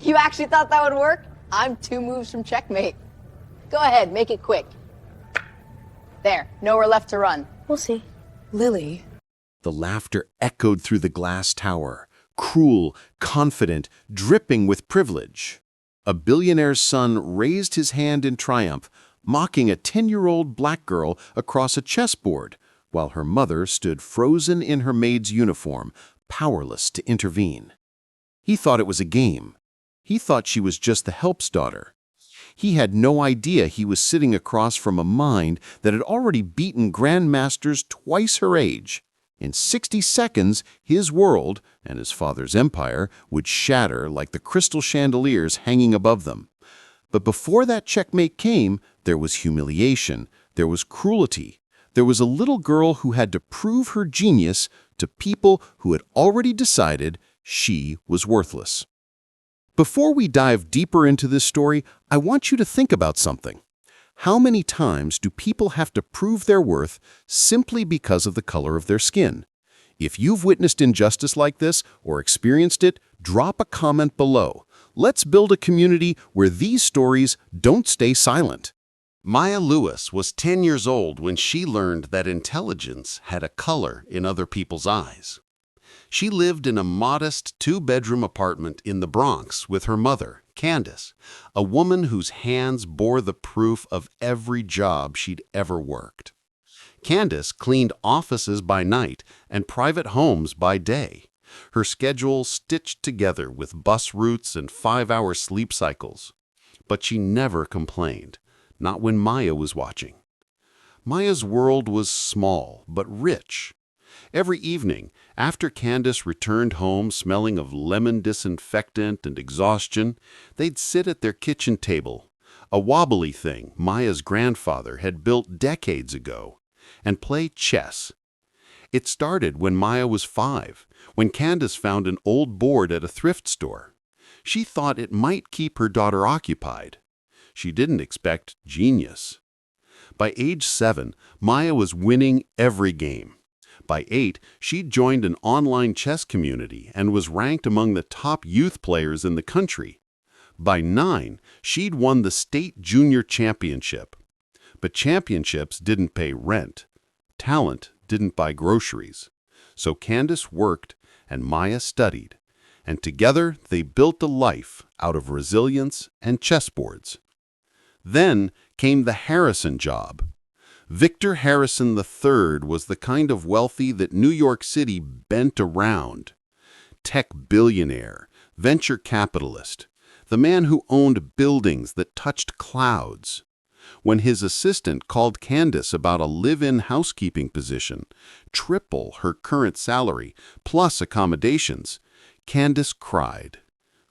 You actually thought that would work? I'm 2 moves from checkmate. Go ahead, make it quick. There, nowhere left to run. We'll see. Lily. The laughter echoed through the glass tower, cruel, confident, dripping with privilege. A billionaire's son raised his hand in triumph, mocking a 10-year-old black girl across a chessboard, while her mother stood frozen in her maid's uniform, powerless to intervene. He thought it was a game. He thought she was just the help's daughter. He had no idea he was sitting across from a mind that had already beaten grandmasters twice her age. In 60 seconds, his world, and his father's empire, would shatter like the crystal chandeliers hanging above them. But before that checkmate came, there was humiliation, there was cruelty. There was a little girl who had to prove her genius to people who had already decided she was worthless. Before we dive deeper into this story, I want you to think about something. How many times do people have to prove their worth simply because of the color of their skin? If you've witnessed injustice like this or experienced it, drop a comment below. Let's build a community where these stories don't stay silent. Maya Lewis was 10 years old when she learned that intelligence had a color in other people's eyes. She lived in a modest 2-bedroom apartment in the Bronx with her mother, Candace, a woman whose hands bore the proof of every job she'd ever worked. Candace cleaned offices by night and private homes by day, her schedule stitched together with bus routes and 5-hour sleep cycles. But she never complained, not when Maya was watching. Maya's world was small but rich. Every evening, after Candace returned home smelling of lemon disinfectant and exhaustion, they'd sit at their kitchen table, a wobbly thing Maya's grandfather had built decades ago, and play chess. It started when Maya was 5, when Candace found an old board at a thrift store. She thought it might keep her daughter occupied. She didn't expect genius. By age 7, Maya was winning every game. By 8, she'd joined an online chess community and was ranked among the top youth players in the country. By 9, she'd won the state junior championship. But championships didn't pay rent. Talent didn't buy groceries. So Candace worked and Maya studied. And together they built a life out of resilience and chessboards. Then came the Harrison job. Victor Harrison III was the kind of wealthy that New York City bent around. Tech billionaire, venture capitalist, the man who owned buildings that touched clouds. When his assistant called Candace about a live-in housekeeping position, triple her current salary, plus accommodations, Candace cried.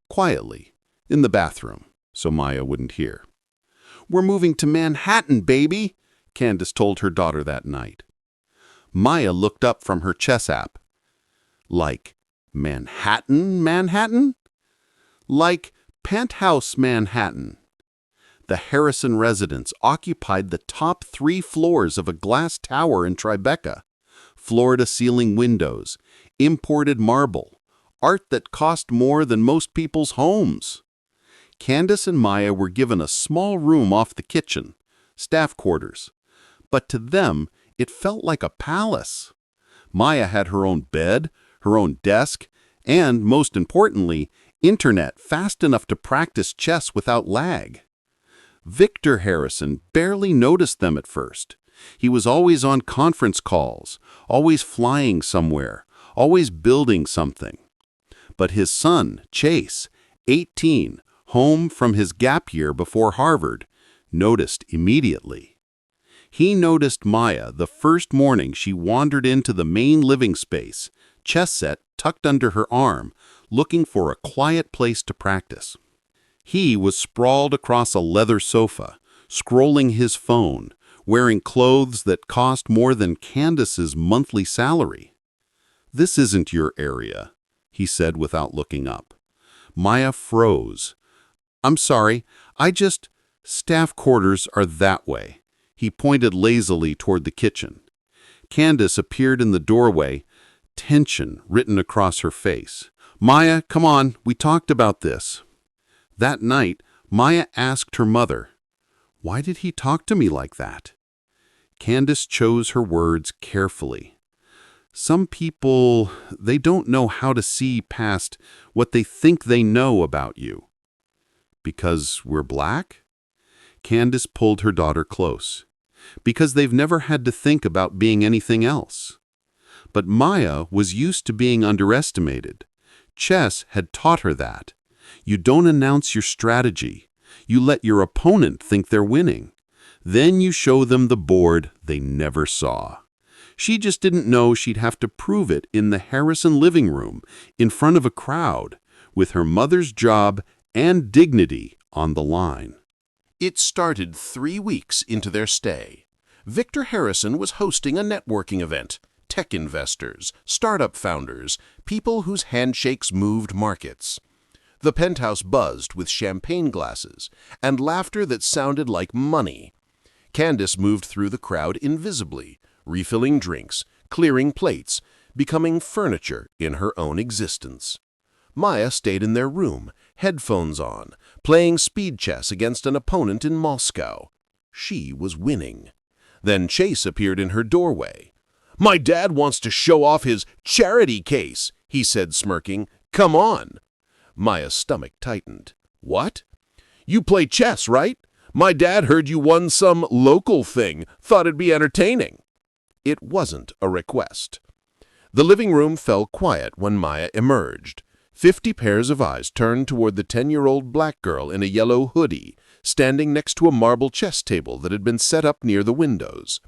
Quietly, in the bathroom, so Maya wouldn't hear. "We're moving to Manhattan, baby," Candace told her daughter that night. Maya looked up from her chess app. Like Manhattan, Manhattan? Like Penthouse, Manhattan. The Harrison residence occupied the top 3 floors of a glass tower in Tribeca. Floor-to-ceiling windows, imported marble, art that cost more than most people's homes. Candace and Maya were given a small room off the kitchen, staff quarters. But to them, it felt like a palace. Maya had her own bed, her own desk, and, most importantly, internet fast enough to practice chess without lag. Victor Harrison barely noticed them at first. He was always on conference calls, always flying somewhere, always building something. But his son, Chase, 18, home from his gap year before Harvard, noticed immediately. He noticed Maya the first morning she wandered into the main living space, chess set tucked under her arm, looking for a quiet place to practice. He was sprawled across a leather sofa, scrolling his phone, wearing clothes that cost more than Candace's monthly salary. "This isn't your area," he said without looking up. Maya froze. "I'm sorry, staff quarters are that way." He pointed lazily toward the kitchen. Candace appeared in the doorway, tension written across her face. "Maya, come on, we talked about this." That night, Maya asked her mother, "Why did he talk to me like that?" Candace chose her words carefully. "Some people, they don't know how to see past what they think they know about you." Because we're black? Candace pulled her daughter close. Because they've never had to think about being anything else. But Maya was used to being underestimated. Chess had taught her that. You don't announce your strategy. You let your opponent think they're winning. Then you show them the board they never saw. She just didn't know she'd have to prove it in the Harrison living room, in front of a crowd, with her mother's job and dignity on the line. It started 3 weeks into their stay. Victor Harrison was hosting a networking event. Tech investors, startup founders, people whose handshakes moved markets. The Penthouse buzzed with champagne glasses and laughter that sounded like money. Candace moved through the crowd invisibly, refilling drinks, clearing plates, becoming furniture in her own existence. Maya stayed in their room, headphones on, playing speed chess against an opponent in Moscow. She was winning. Then Chase appeared in her doorway. "My dad wants to show off his charity case," he said, smirking. "Come on." Maya's stomach tightened. "What? You play chess, right? My dad heard you won some local thing. Thought it'd be entertaining." It wasn't a request. The living room fell quiet when Maya emerged. 50 pairs of eyes turned toward the 10-year-old black girl in a yellow hoodie, standing next to a marble chess table that had been set up near the windows.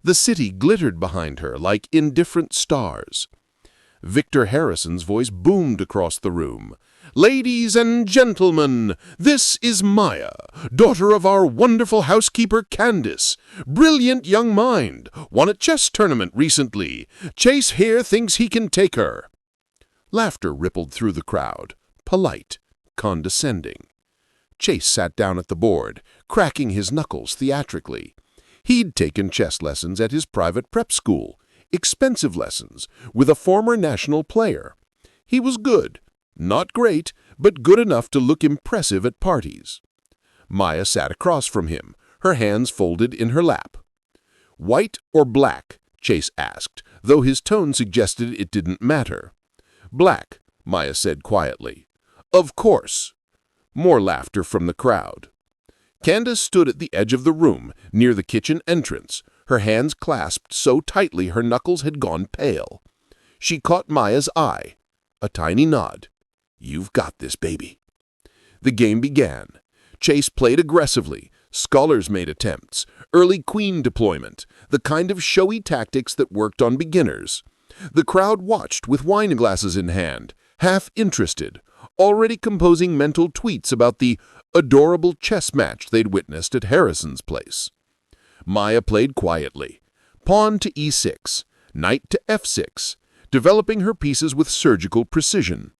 The city glittered behind her like indifferent stars. Victor Harrison's voice boomed across the room. "Ladies and gentlemen, this is Maya, daughter of our wonderful housekeeper Candace. Brilliant young mind, won a chess tournament recently. Chase here thinks he can take her." Laughter rippled through the crowd, polite, condescending. Chase sat down at the board, cracking his knuckles theatrically. He'd taken chess lessons at his private prep school, expensive lessons, with a former national player. He was good, not great, but good enough to look impressive at parties. Maya sat across from him, her hands folded in her lap. "White or black?" Chase asked, though his tone suggested it didn't matter. "Black," Maya said quietly. "Of course." More laughter from the crowd. Candace stood at the edge of the room, near the kitchen entrance, her hands clasped so tightly her knuckles had gone pale. She caught Maya's eye. A tiny nod. "You've got this, baby." The game began. Chase played aggressively. Scholars made attempts. Early queen deployment, the kind of showy tactics that worked on beginners. The crowd watched with wine glasses in hand, half interested, already composing mental tweets about the adorable chess match they'd witnessed at Harrison's place. Maya played quietly. Pawn to e6, knight to f6, developing her pieces with surgical precision.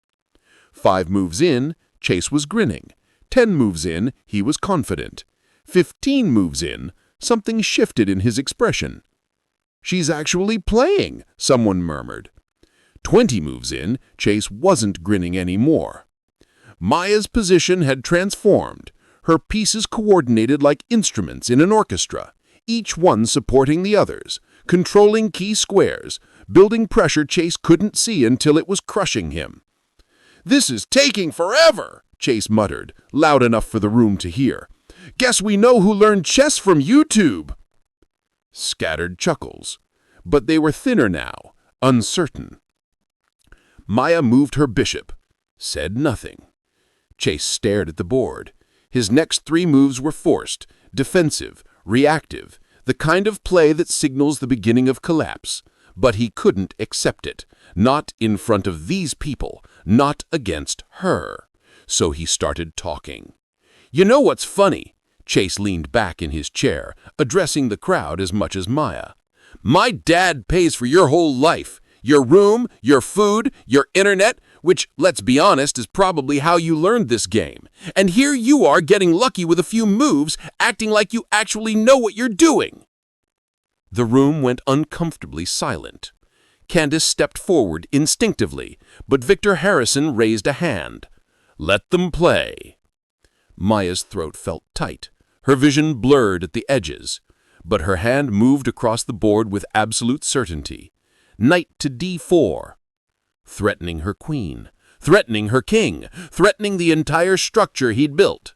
5 moves in, Chase was grinning. 10 moves in, he was confident. 15 moves in, something shifted in his expression. "She's actually playing," someone murmured. 20 moves in, Chase wasn't grinning anymore. Maya's position had transformed, her pieces coordinated like instruments in an orchestra, each one supporting the others, controlling key squares, building pressure Chase couldn't see until it was crushing him. "This is taking forever," Chase muttered, loud enough for the room to hear. "Guess we know who learned chess from YouTube." Scattered chuckles, but they were thinner now, uncertain. Maya moved her bishop, said nothing. Chase stared at the board. His next 3 moves were forced, defensive, reactive, the kind of play that signals the beginning of collapse. But he couldn't accept it, not in front of these people, not against her. So he started talking. "You know what's funny?" Chase leaned back in his chair, addressing the crowd as much as Maya. "My dad pays for your whole life. Your room, your food, your internet, which, let's be honest, is probably how you learned this game. And here you are getting lucky with a few moves, acting like you actually know what you're doing." The room went uncomfortably silent. Candace stepped forward instinctively, but Victor Harrison raised a hand. "Let them play." Maya's throat felt tight, her vision blurred at the edges, but her hand moved across the board with absolute certainty. Knight to d4. Threatening her queen, threatening her king, threatening the entire structure he'd built.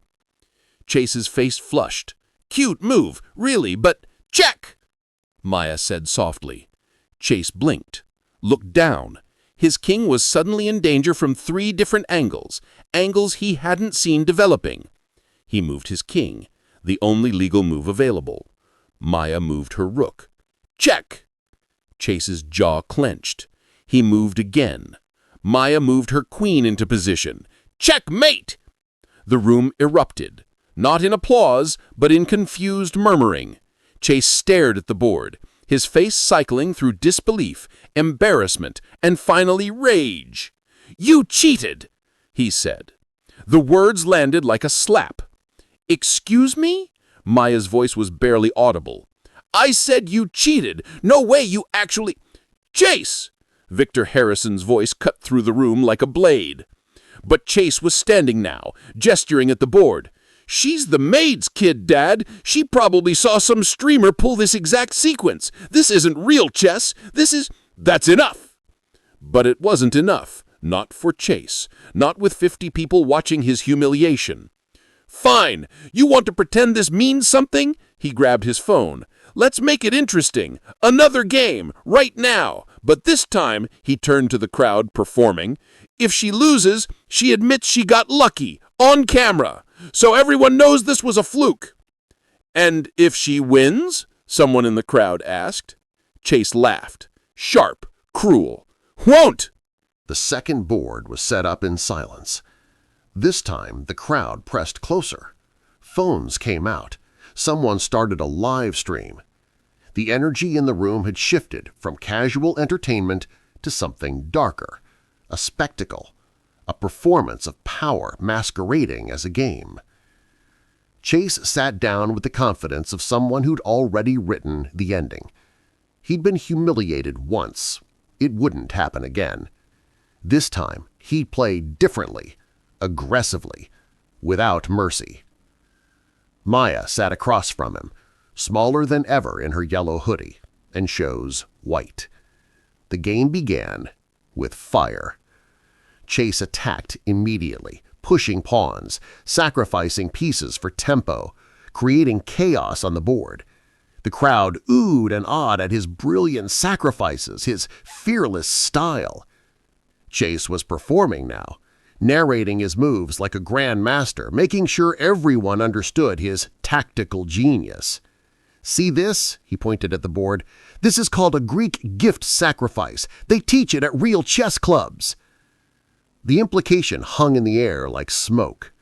Chase's face flushed. Cute move, really, but check! Maya said softly. Chase blinked, looked down. His king was suddenly in danger from 3 different angles, angles he hadn't seen developing. He moved his king, the only legal move available. Maya moved her rook. Check! Chase's jaw clenched. He moved again. Maya moved her queen into position. Checkmate! The room erupted, not in applause, but in confused murmuring. Chase stared at the board, his face cycling through disbelief, embarrassment, and finally rage. "You cheated," he said. The words landed like a slap. "Excuse me?" Maya's voice was barely audible. "I said you cheated. No way you actually—" "Chase!" Victor Harrison's voice cut through the room like a blade. But Chase was standing now, gesturing at the board. "She's the Maid's kid, Dad. She probably saw some streamer pull this exact sequence. This isn't real chess. This is—" "That's enough!" But it wasn't enough. Not for Chase. Not with 50 people watching his humiliation. "Fine. You want to pretend this means something?" He grabbed his phone. "Let's make it interesting. Another game, right now. But this time," he turned to the crowd performing, "if she loses, she admits she got lucky, on camera. So everyone knows this was a fluke." "And if she wins?" someone in the crowd asked. Chase laughed. Sharp, cruel. "Won't!" The second board was set up in silence. This time the crowd pressed closer. Phones came out. Someone started a live stream. The energy in the room had shifted from casual entertainment to something darker, a spectacle, a performance of power masquerading as a game. Chase sat down with the confidence of someone who'd already written the ending. He'd been humiliated once. It wouldn't happen again. This time he'd play differently, aggressively, without mercy. Maya sat across from him, smaller than ever in her yellow hoodie, and chose white. The game began with fire. Chase attacked immediately, pushing pawns, sacrificing pieces for tempo, creating chaos on the board. The crowd oohed and awed at his brilliant sacrifices, his fearless style. Chase was performing now, narrating his moves like a grand master, making sure everyone understood his tactical genius. "See this?" he pointed at the board. "This is called a Greek gift sacrifice. They teach it at real chess clubs." The implication hung in the air like smoke.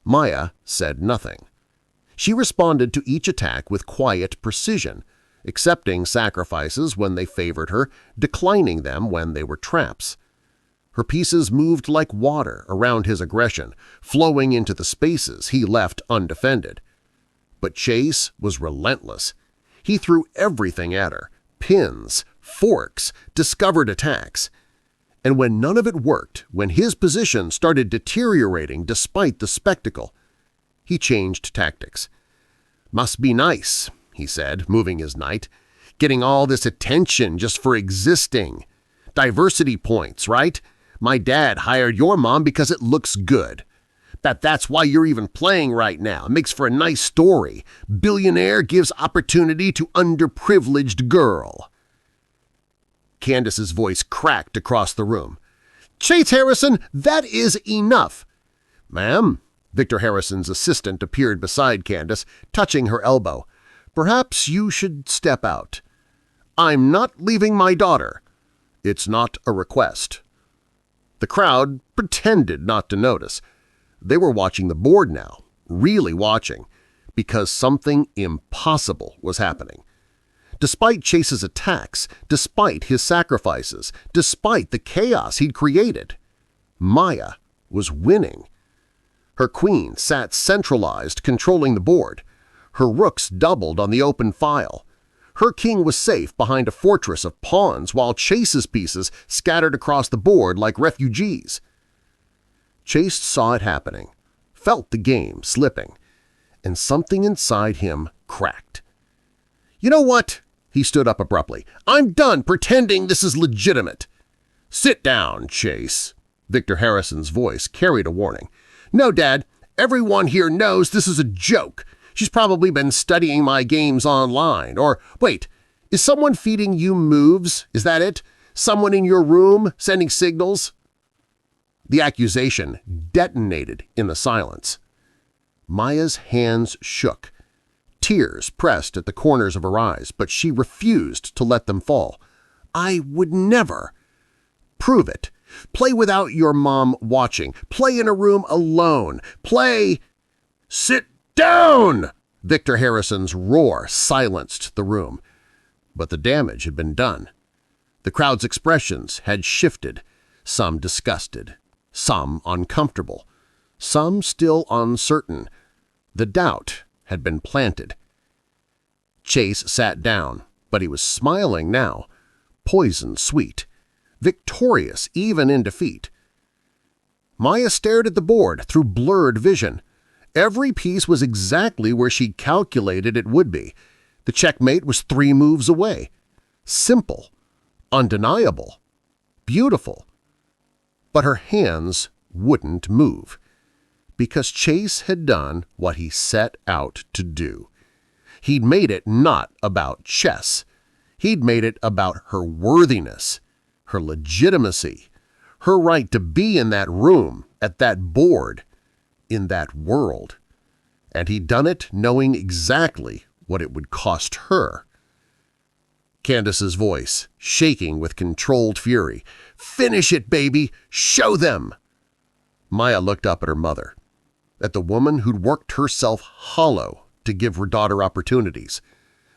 Maya said nothing. She responded to each attack with quiet precision, accepting sacrifices when they favored her, declining them when they were traps. Her pieces moved like water around his aggression, flowing into the spaces he left undefended. But Chase was relentless. He threw everything at her – pins, forks, discovered attacks. And when none of it worked, when his position started deteriorating despite the spectacle, he changed tactics. "Must be nice," he said, moving his knight, "getting all this attention just for existing. Diversity points, right? My dad hired your mom because it looks good. That's why you're even playing right now. It makes for a nice story. Billionaire gives opportunity to underprivileged girl." Candace's voice cracked across the room. "Chase Harrison, that is enough." "Ma'am?" Victor Harrison's assistant appeared beside Candace, touching her elbow. "Perhaps you should step out." "I'm not leaving my daughter." "It's not a request." The crowd pretended not to notice. They were watching the board now, really watching, because something impossible was happening. Despite Chase's attacks, despite his sacrifices, despite the chaos he'd created, Maya was winning. Her queen sat centralized, controlling the board. Her rooks doubled on the open file. Her king was safe behind a fortress of pawns while Chase's pieces scattered across the board like refugees. Chase saw it happening, felt the game slipping, and something inside him cracked. "You know what?" He stood up abruptly. "I'm done pretending this is legitimate." "Sit down, Chase." Victor Harrison's voice carried a warning. "No, Dad. Everyone here knows this is a joke. She's probably been studying my games online. Or, wait, is someone feeding you moves? Is that it? Someone in your room sending signals?" The accusation detonated in the silence. Maya's hands shook. Tears pressed at the corners of her eyes, but she refused to let them fall. "I would never." "Prove it. Play without your mom watching. Play in a room alone. Play—" "Sit down!" Victor Harrison's roar silenced the room. But the damage had been done. The crowd's expressions had shifted, some disgusted, some uncomfortable, some still uncertain. The doubt had been planted. Chase sat down, but he was smiling now, poison sweet, victorious even in defeat. Maya stared at the board through blurred vision. Every piece was exactly where she'd calculated it would be. The checkmate was 3 moves away. Simple, undeniable, beautiful. But her hands wouldn't move, because Chase had done what he set out to do. He'd made it not about chess. He'd made it about her worthiness, her legitimacy, her right to be in that room, at that board, in that world. And he'd done it knowing exactly what it would cost her. Candace's voice, shaking with controlled fury. "Finish it, baby! Show them!" Maya looked up at her mother, at the woman who'd worked herself hollow to give her daughter opportunities,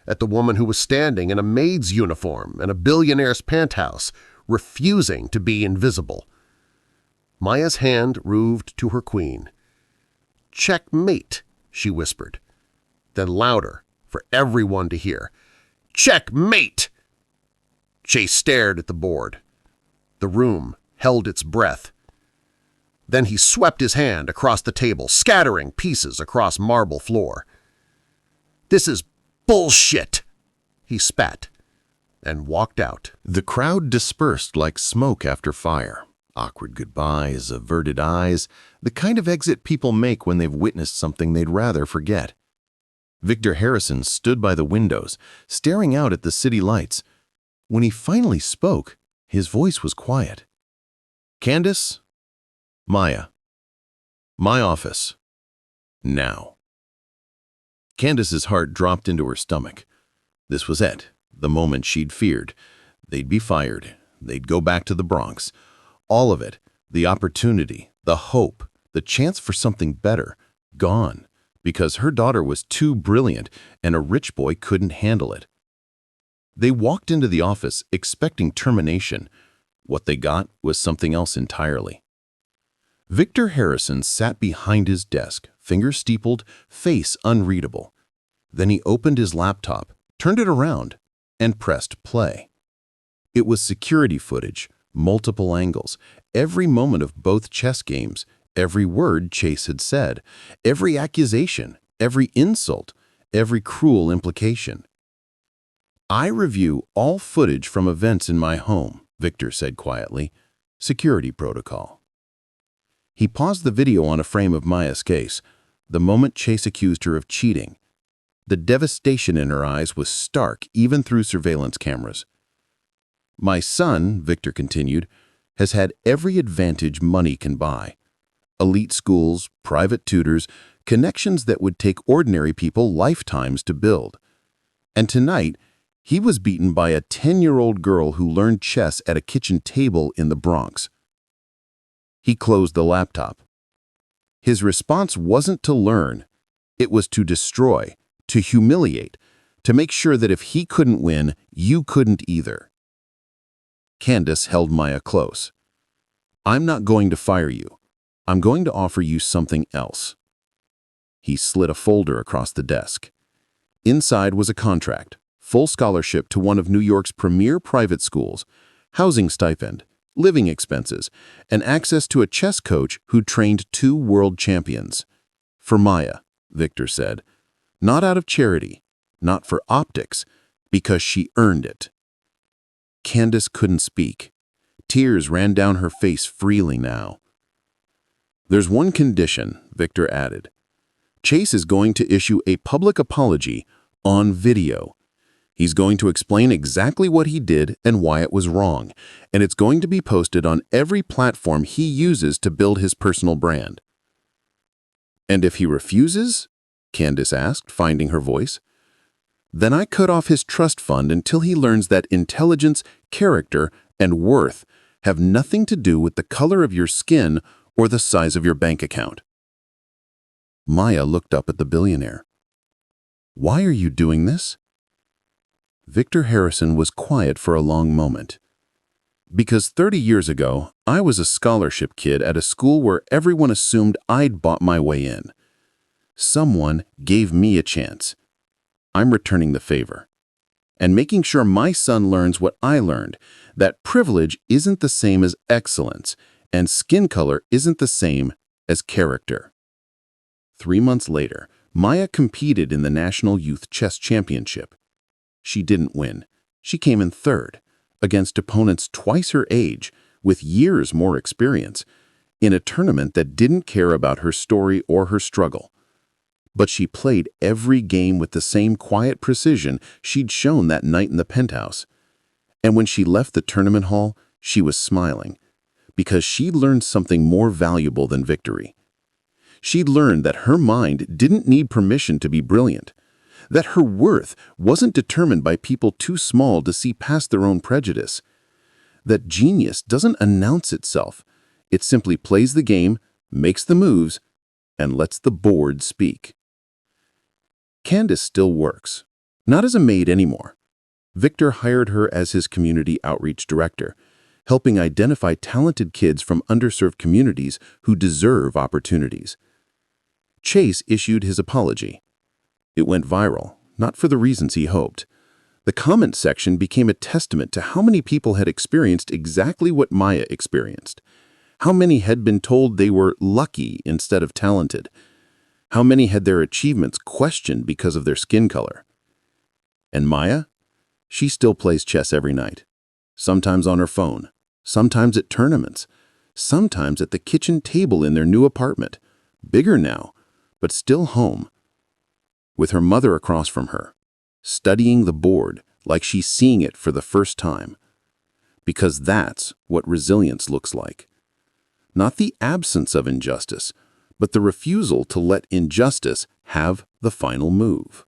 at the woman who was standing in a maid's uniform in a billionaire's penthouse, refusing to be invisible. Maya's hand moved to her queen. "Checkmate," she whispered. Then louder, for everyone to hear. "Checkmate!" Chase stared at the board. The room held its breath. Then he swept his hand across the table, scattering pieces across marble floor. "This is bullshit!" he spat, and walked out. The crowd dispersed like smoke after fire. Awkward goodbyes, averted eyes, the kind of exit people make when they've witnessed something they'd rather forget. Victor Harrison stood by the windows, staring out at the city lights. When he finally spoke, his voice was quiet. "Candace? Maya. My office. Now." Candace's heart dropped into her stomach. This was it, the moment she'd feared. They'd be fired. They'd go back to the Bronx. All of it, the opportunity, the hope, the chance for something better, gone, because her daughter was too brilliant and a rich boy couldn't handle it. They walked into the office expecting termination. What they got was something else entirely. Victor Harrison sat behind his desk, fingers steepled, face unreadable. Then he opened his laptop, turned it around, and pressed play. It was security footage, multiple angles, every moment of both chess games, every word Chase had said, every accusation, every insult, every cruel implication. "I review all footage from events in my home," Victor said quietly. "Security protocol." He paused the video on a frame of Maya's case, the moment Chase accused her of cheating. The devastation in her eyes was stark even through surveillance cameras. "My son," Victor continued, "has had every advantage money can buy. Elite schools, private tutors, connections that would take ordinary people lifetimes to build. And tonight, he was beaten by a 10-year-old girl who learned chess at a kitchen table in the Bronx." He closed the laptop. His response wasn't to learn. It was to destroy, to humiliate, to make sure that if he couldn't win, you couldn't either. Candace held Maya close. "I'm not going to fire you. I'm going to offer you something else." He slid a folder across the desk. Inside was a contract, full scholarship to one of New York's premier private schools, housing stipend, living expenses, and access to a chess coach who trained 2 world champions. For Maya, Victor said. Not out of charity, not for optics, because she earned it. Candace couldn't speak. Tears ran down her face freely now. There's one condition, Victor added. Chase is going to issue a public apology on video. He's going to explain exactly what he did and why it was wrong, and it's going to be posted on every platform he uses to build his personal brand. And if he refuses? Candace asked, finding her voice. Then I cut off his trust fund until he learns that intelligence, character, and worth have nothing to do with the color of your skin or the size of your bank account. Maya looked up at the billionaire. Why are you doing this? Victor Harrison was quiet for a long moment. Because 30 years ago, I was a scholarship kid at a school where everyone assumed I'd bought my way in. Someone gave me a chance. I'm returning the favor. And making sure my son learns what I learned, that privilege isn't the same as excellence, and skin color isn't the same as character. 3 months later, Maya competed in the National Youth Chess Championship. She didn't win. She came in third, against opponents twice her age, with years more experience, in a tournament that didn't care about her story or her struggle. But she played every game with the same quiet precision she'd shown that night in the Penthouse. And when she left the tournament hall, she was smiling, because she'd learned something more valuable than victory. She'd learned that her mind didn't need permission to be brilliant, that her worth wasn't determined by people too small to see past their own prejudice, that genius doesn't announce itself. It simply plays the game, makes the moves, and lets the board speak. Candace still works, not as a maid anymore. Victor hired her as his community outreach director, helping identify talented kids from underserved communities who deserve opportunities. Chase issued his apology. It went viral, not for the reasons he hoped. The comment section became a testament to how many people had experienced exactly what Maya experienced. How many had been told they were lucky instead of talented. How many had their achievements questioned because of their skin color. And Maya? She still plays chess every night. Sometimes on her phone, sometimes at tournaments, sometimes at the kitchen table in their new apartment. Bigger now, but still home. With her mother across from her, studying the board like she's seeing it for the first time. Because that's what resilience looks like. Not the absence of injustice, but the refusal to let injustice have the final move.